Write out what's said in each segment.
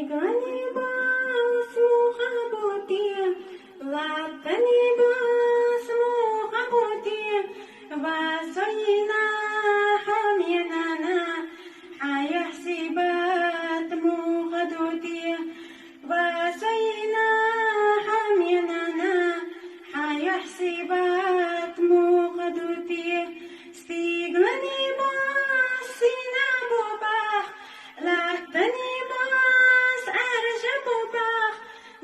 Стигани бас мухаббати, латани бас мухаббati, васойна хаминана, حيحسبات مخدوتي وسينا حميننا حيحسبات مخدوتي استيغلني باسينا بوباخ لاتني باس أرجع بوباخ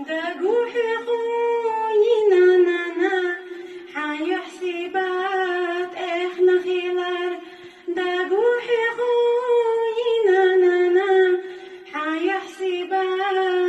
دقوحي خوينا نانا حيحسبات إحنا خلال دقوحي خوينا نانا حيحسبات